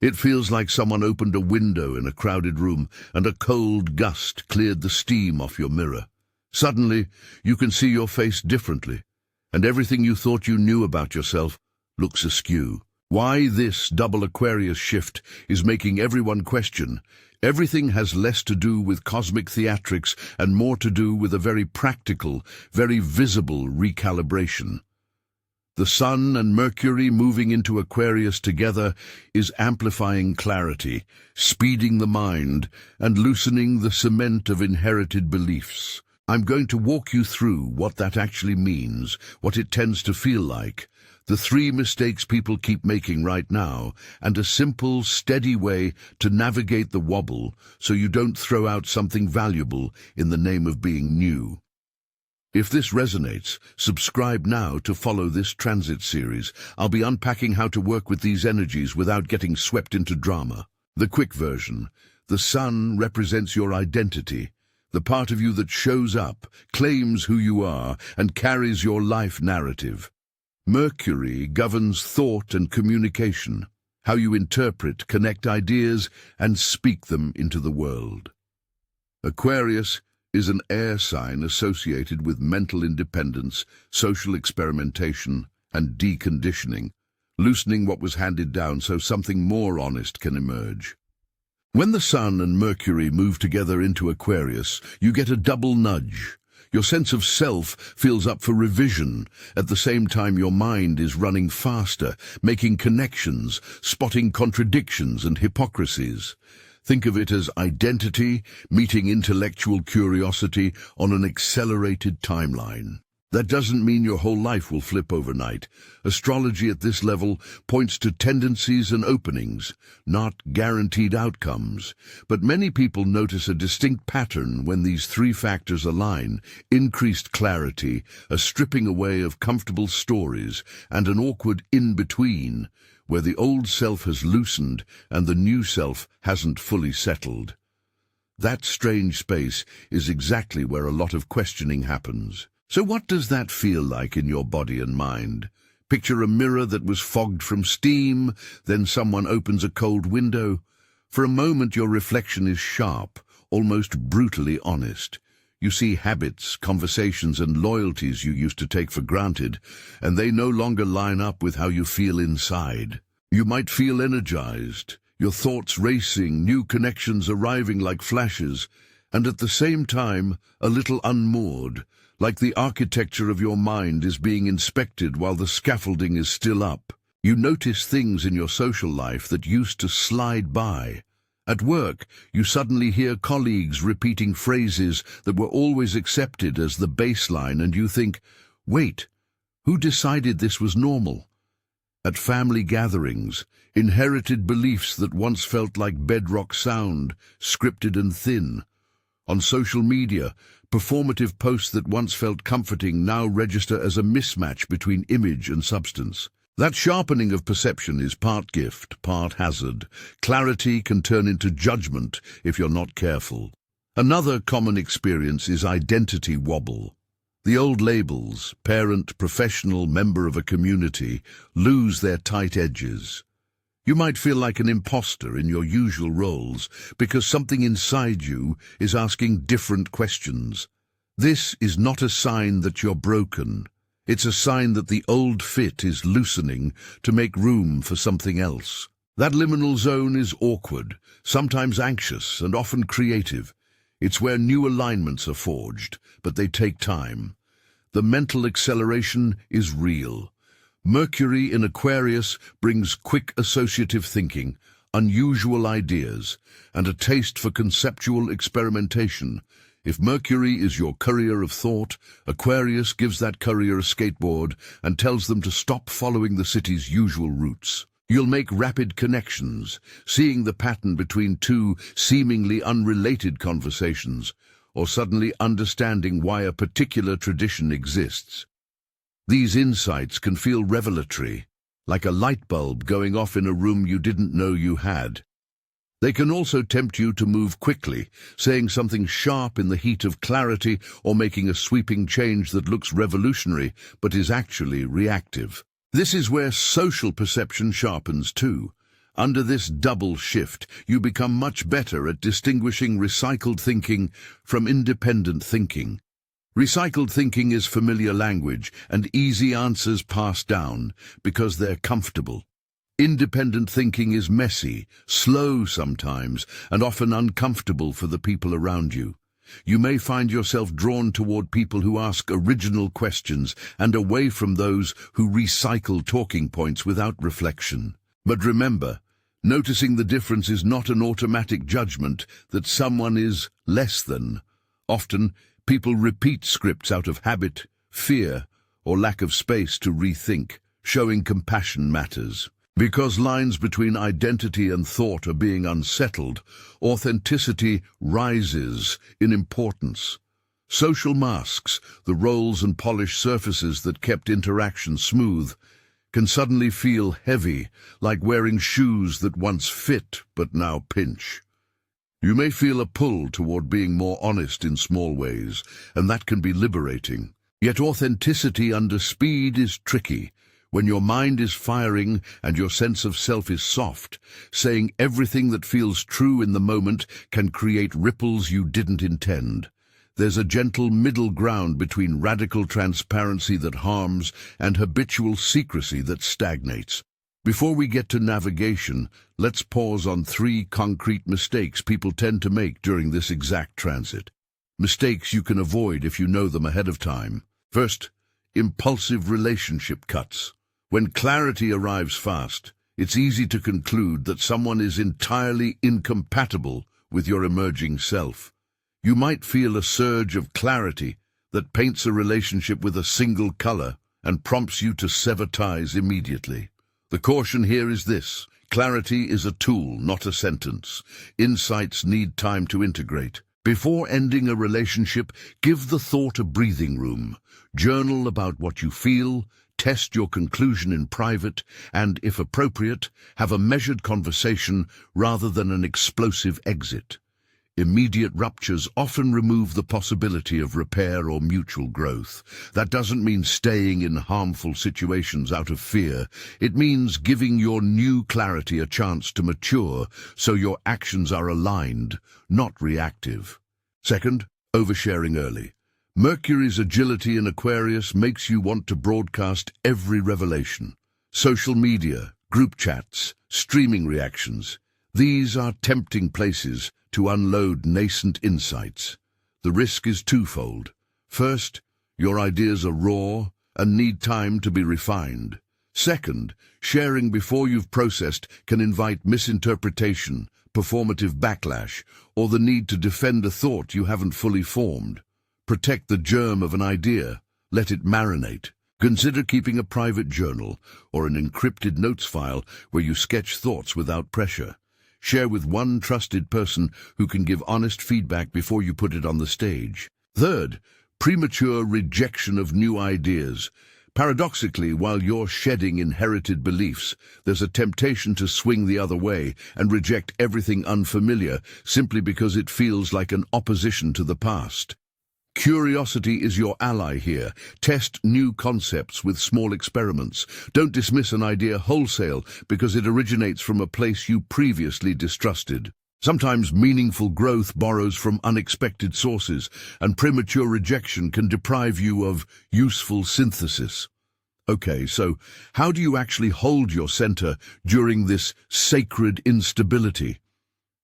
It feels like someone opened a window in a crowded room and a cold gust cleared the steam off your mirror. Suddenly, you can see your face differently, and everything you thought you knew about yourself looks askew. Why this double Aquarius shift is making everyone question. Everything has less to do with cosmic theatrics and more to do with a very practical, very visible recalibration. The Sun and Mercury moving into Aquarius together is amplifying clarity, speeding the mind, and loosening the cement of inherited beliefs. I'm going to walk you through what that actually means, what it tends to feel like, the 3 mistakes people keep making right now, and a simple, steady way to navigate the wobble so you don't throw out something valuable in the name of being new. If this resonates, subscribe now to follow this transit series. I'll be unpacking how to work with these energies without getting swept into drama. The quick version. The Sun represents your identity, the part of you that shows up, claims who you are, and carries your life narrative. Mercury governs thought and communication, how you interpret, connect ideas, and speak them into the world. Aquarius is an air sign associated with mental independence, social experimentation, and deconditioning, loosening what was handed down so something more honest can emerge. When the Sun and Mercury move together into Aquarius, you get a double nudge. Your sense of self feels up for revision. At the same time, your mind is running faster, making connections, spotting contradictions and hypocrisies. Think of it as identity meeting intellectual curiosity on an accelerated timeline. That doesn't mean your whole life will flip overnight. Astrology at this level points to tendencies and openings, not guaranteed outcomes. But many people notice a distinct pattern when these 3 factors align: increased clarity, a stripping away of comfortable stories, and an awkward in-between, where the old self has loosened and the new self hasn't fully settled. That strange space is exactly where a lot of questioning happens. So what does that feel like in your body and mind? Picture a mirror that was fogged from steam, then someone opens a cold window. For a moment your reflection is sharp, almost brutally honest. You see habits, conversations, and loyalties you used to take for granted, and they no longer line up with how you feel inside. You might feel energized, your thoughts racing, new connections arriving like flashes, and at the same time a little unmoored, like the architecture of your mind is being inspected while the scaffolding is still up. You notice things in your social life that used to slide by. At work, you suddenly hear colleagues repeating phrases that were always accepted as the baseline, and you think, wait, who decided this was normal? At family gatherings, inherited beliefs that once felt like bedrock sound, scripted and thin. On social media, performative posts that once felt comforting now register as a mismatch between image and substance. That sharpening of perception is part gift, part hazard. Clarity can turn into judgment if you're not careful. Another common experience is identity wobble. The old labels, parent, professional, member of a community, lose their tight edges. You might feel like an imposter in your usual roles because something inside you is asking different questions. This is not a sign that you're broken. It's a sign that the old fit is loosening to make room for something else. That liminal zone is awkward, sometimes anxious, and often creative. It's where new alignments are forged, but they take time. The mental acceleration is real. Mercury in Aquarius brings quick associative thinking, unusual ideas, and a taste for conceptual experimentation. If Mercury is your courier of thought, Aquarius gives that courier a skateboard and tells them to stop following the city's usual routes. You'll make rapid connections, seeing the pattern between 2 seemingly unrelated conversations, or suddenly understanding why a particular tradition exists. These insights can feel revelatory, like a light bulb going off in a room you didn't know you had. They can also tempt you to move quickly, saying something sharp in the heat of clarity or making a sweeping change that looks revolutionary but is actually reactive. This is where social perception sharpens too. Under this double shift, you become much better at distinguishing recycled thinking from independent thinking. Recycled thinking is familiar language and easy answers passed down because they're comfortable. Independent thinking is messy, slow sometimes, and often uncomfortable for the people around you. You may find yourself drawn toward people who ask original questions and away from those who recycle talking points without reflection. But remember, noticing the difference is not an automatic judgment that someone is less than. Often, people repeat scripts out of habit, fear, or lack of space to rethink. Showing compassion matters. Because lines between identity and thought are being unsettled, authenticity rises in importance. Social masks, the roles and polished surfaces that kept interaction smooth, can suddenly feel heavy, like wearing shoes that once fit but now pinch. You may feel a pull toward being more honest in small ways, and that can be liberating. Yet authenticity under speed is tricky. When your mind is firing and your sense of self is soft, saying everything that feels true in the moment can create ripples you didn't intend. There's a gentle middle ground between radical transparency that harms and habitual secrecy that stagnates. Before we get to navigation, let's pause on 3 concrete mistakes people tend to make during this exact transit. Mistakes you can avoid if you know them ahead of time. First, impulsive relationship cuts. When clarity arrives fast, it's easy to conclude that someone is entirely incompatible with your emerging self. You might feel a surge of clarity that paints a relationship with a single color and prompts you to sever ties immediately. The caution here is this: clarity is a tool, not a sentence. Insights need time to integrate. Before ending a relationship, give the thought a breathing room. Journal about what you feel, test your conclusion in private, and, if appropriate, have a measured conversation rather than an explosive exit. Immediate ruptures often remove the possibility of repair or mutual growth. That doesn't mean staying in harmful situations out of fear. It means giving your new clarity a chance to mature so your actions are aligned, not reactive. Second, oversharing early. Mercury's agility in Aquarius makes you want to broadcast every revelation. Social media, group chats, streaming reactions. These are tempting places to unload nascent insights. The risk is twofold. First, your ideas are raw and need time to be refined. Second, sharing before you've processed can invite misinterpretation, performative backlash, or the need to defend a thought you haven't fully formed. Protect the germ of an idea. Let it marinate. Consider keeping a private journal or an encrypted notes file where you sketch thoughts without pressure. Share with one trusted person who can give honest feedback before you put it on the stage. Third, premature rejection of new ideas. Paradoxically, while you're shedding inherited beliefs, there's a temptation to swing the other way and reject everything unfamiliar simply because it feels like an opposition to the past. Curiosity is your ally here. Test new concepts with small experiments. Don't dismiss an idea wholesale because it originates from a place you previously distrusted. Sometimes meaningful growth borrows from unexpected sources, and premature rejection can deprive you of useful synthesis. Okay, so how do you actually hold your center during this sacred instability?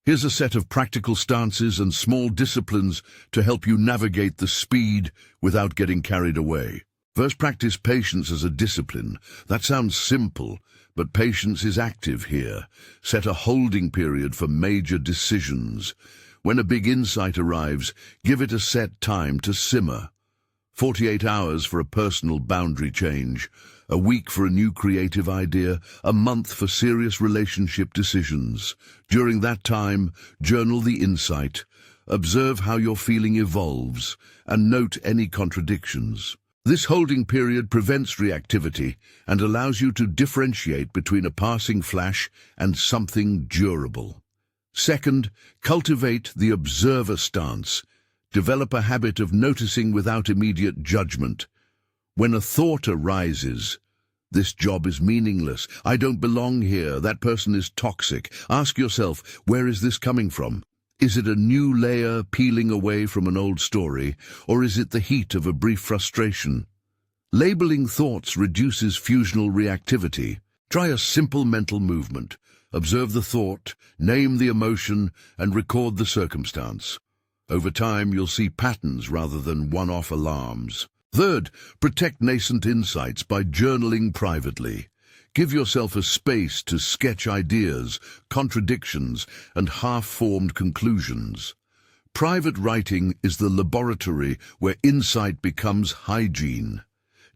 Here's a set of practical stances and small disciplines to help you navigate the speed without getting carried away. First, practice patience as a discipline. That sounds simple, but patience is active here. Set a holding period for major decisions. When a big insight arrives, give it a set time to simmer. 48 hours for a personal boundary change, a week for a new creative idea, a month for serious relationship decisions. During that time, journal the insight, observe how your feeling evolves, and note any contradictions. This holding period prevents reactivity and allows you to differentiate between a passing flash and something durable. Second, cultivate the observer stance. Develop a habit of noticing without immediate judgment. When a thought arises, This job is meaningless. I don't belong here. That person is toxic. Ask yourself, where is this coming from? Is it a new layer peeling away from an old story, or is it the heat of a brief frustration? Labeling thoughts reduces fusional reactivity. Try a simple mental movement. Observe the thought, name the emotion, and record the circumstance. Over time, you'll see patterns rather than one-off alarms. Third, protect nascent insights by journaling privately. Give yourself a space to sketch ideas, contradictions, and half-formed conclusions. Private writing is the laboratory where insight becomes hygiene.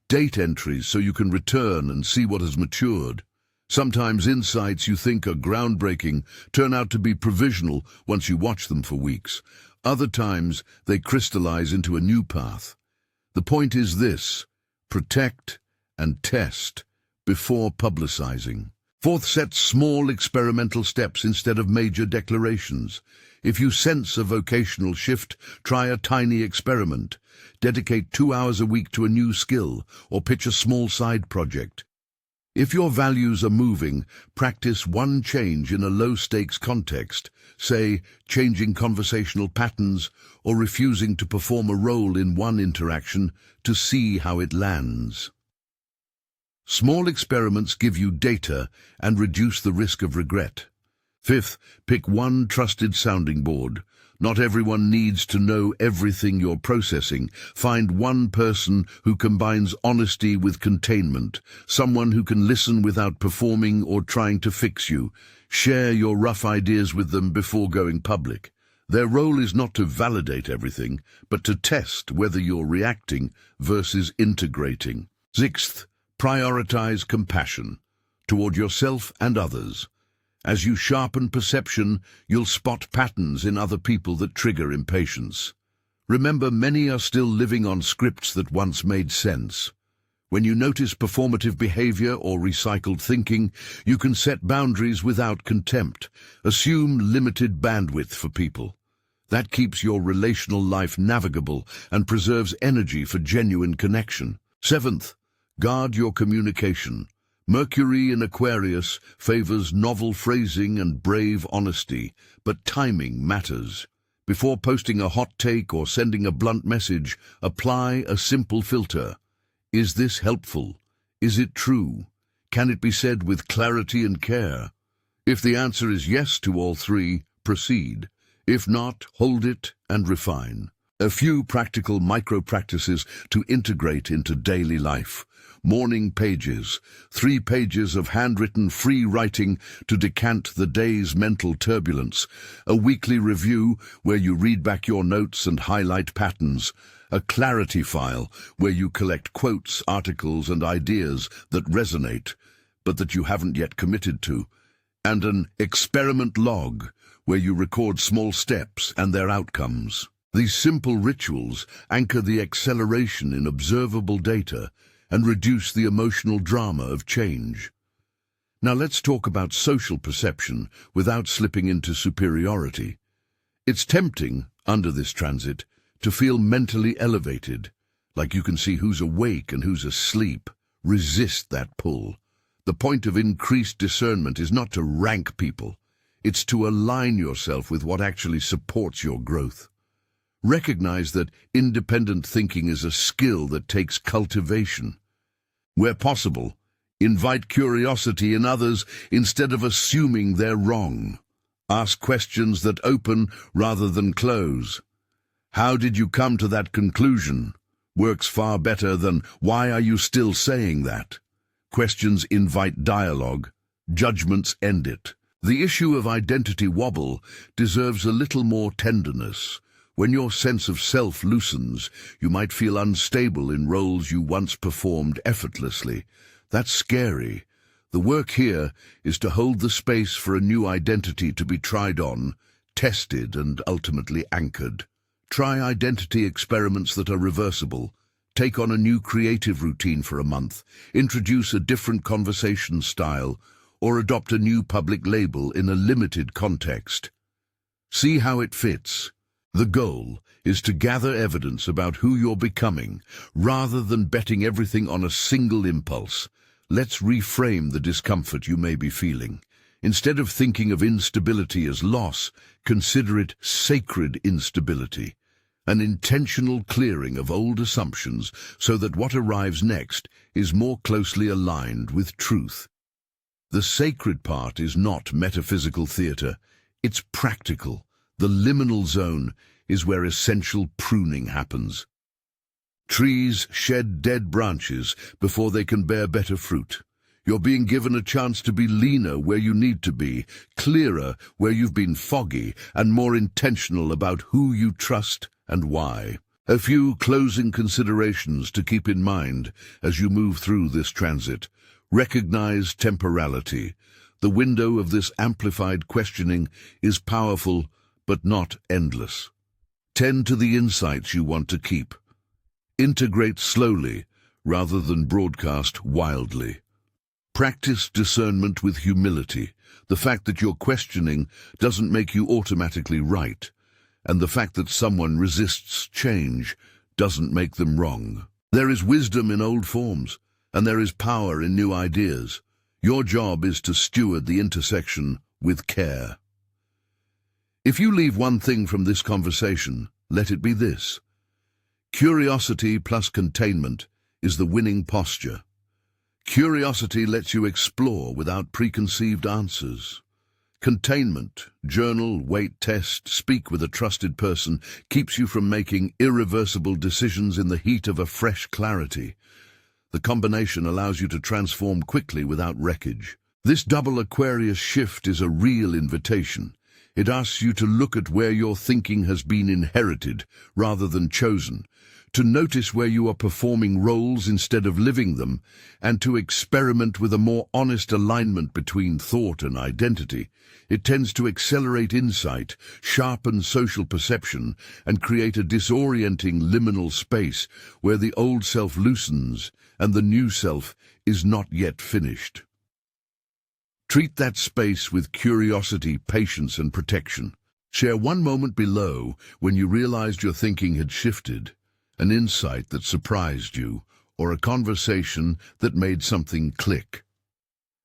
Date entries so you can return and see what has matured. Sometimes insights you think are groundbreaking turn out to be provisional once you watch them for weeks. Other times, they crystallize into a new path. The point is this: protect and test before publicizing. Fourth, set small experimental steps instead of major declarations. If you sense a vocational shift, try a tiny experiment. Dedicate 2 hours a week to a new skill, or pitch a small side project. If your values are moving, practice one change in a low-stakes context, say changing conversational patterns or refusing to perform a role in one interaction to see how it lands. Small experiments give you data and reduce the risk of regret. Fifth, pick one trusted sounding board. Not everyone needs to know everything you're processing. Find one person who combines honesty with containment, someone who can listen without performing or trying to fix you. Share your rough ideas with them before going public. Their role is not to validate everything, but to test whether you're reacting versus integrating. Sixth, prioritize compassion toward yourself and others. As you sharpen perception, you'll spot patterns in other people that trigger impatience. Remember, many are still living on scripts that once made sense. When you notice performative behavior or recycled thinking, you can set boundaries without contempt. Assume limited bandwidth for people. That keeps your relational life navigable and preserves energy for genuine connection. Seventh, guard your communication. Mercury in Aquarius favors novel phrasing and brave honesty, but timing matters. Before posting a hot take or sending a blunt message, apply a simple filter. Is this helpful? Is it true? Can it be said with clarity and care? If the answer is yes to all three, proceed. If not, hold it and refine. A few practical micro-practices to integrate into daily life. Morning pages, 3 pages of handwritten free writing to decant the day's mental turbulence. A weekly review where you read back your notes and highlight patterns. A clarity file where you collect quotes, articles, and ideas that resonate, but that you haven't yet committed to. And an experiment log where you record small steps and their outcomes. These simple rituals anchor the acceleration in observable data and reduce the emotional drama of change. Now let's talk about social perception without slipping into superiority. It's tempting, under this transit, to feel mentally elevated, like you can see who's awake and who's asleep. Resist that pull. The point of increased discernment is not to rank people. It's to align yourself with what actually supports your growth. Recognize that independent thinking is a skill that takes cultivation. Where possible, invite curiosity in others instead of assuming they're wrong. Ask questions that open rather than close. How did you come to that conclusion? Works far better than, why are you still saying that? Questions invite dialogue. Judgments end it. The issue of identity wobble deserves a little more tenderness. When your sense of self loosens, you might feel unstable in roles you once performed effortlessly. That's scary. The work here is to hold the space for a new identity to be tried on, tested, and ultimately anchored. Try identity experiments that are reversible. Take on a new creative routine for a month. Introduce a different conversation style, or adopt a new public label in a limited context. See how it fits. The goal is to gather evidence about who you're becoming, rather than betting everything on a single impulse. let's reframe the discomfort you may be feeling. Instead of thinking of instability as loss, consider it sacred instability, an intentional clearing of old assumptions so that what arrives next is more closely aligned with truth. The sacred part is not metaphysical theater, it's practical. The liminal zone is where essential pruning happens. Trees shed dead branches before they can bear better fruit. You're being given a chance to be leaner where you need to be, clearer where you've been foggy, and more intentional about who you trust and why. A few closing considerations to keep in mind as you move through this transit. Recognize temporality. The window of this amplified questioning is powerful, but not endless. Tend to the insights you want to keep. Integrate slowly, rather than broadcast wildly. Practice discernment with humility. The fact that you're questioning doesn't make you automatically right, and the fact that someone resists change doesn't make them wrong. There is wisdom in old forms, and there is power in new ideas. Your job is to steward the intersection with care. If you leave one thing from this conversation, let it be this. Curiosity plus containment is the winning posture. Curiosity lets you explore without preconceived answers. Containment, journal, wait, test, speak with a trusted person, keeps you from making irreversible decisions in the heat of a fresh clarity. The combination allows you to transform quickly without wreckage. This double Aquarius shift is a real invitation. It asks you to look at where your thinking has been inherited rather than chosen, to notice where you are performing roles instead of living them, and to experiment with a more honest alignment between thought and identity. It tends to accelerate insight, sharpen social perception, and create a disorienting liminal space where the old self loosens and the new self is not yet finished. Treat that space with curiosity, patience, and protection. Share one moment below when you realized your thinking had shifted, an insight that surprised you, or a conversation that made something click.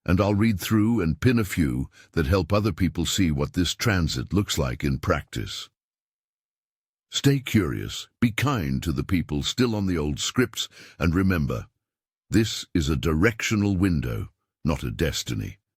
And I'll read through and pin a few that help other people see what this transit looks like in practice. Stay curious, be kind to the people still on the old scripts, and remember, this is a directional window, not a destiny.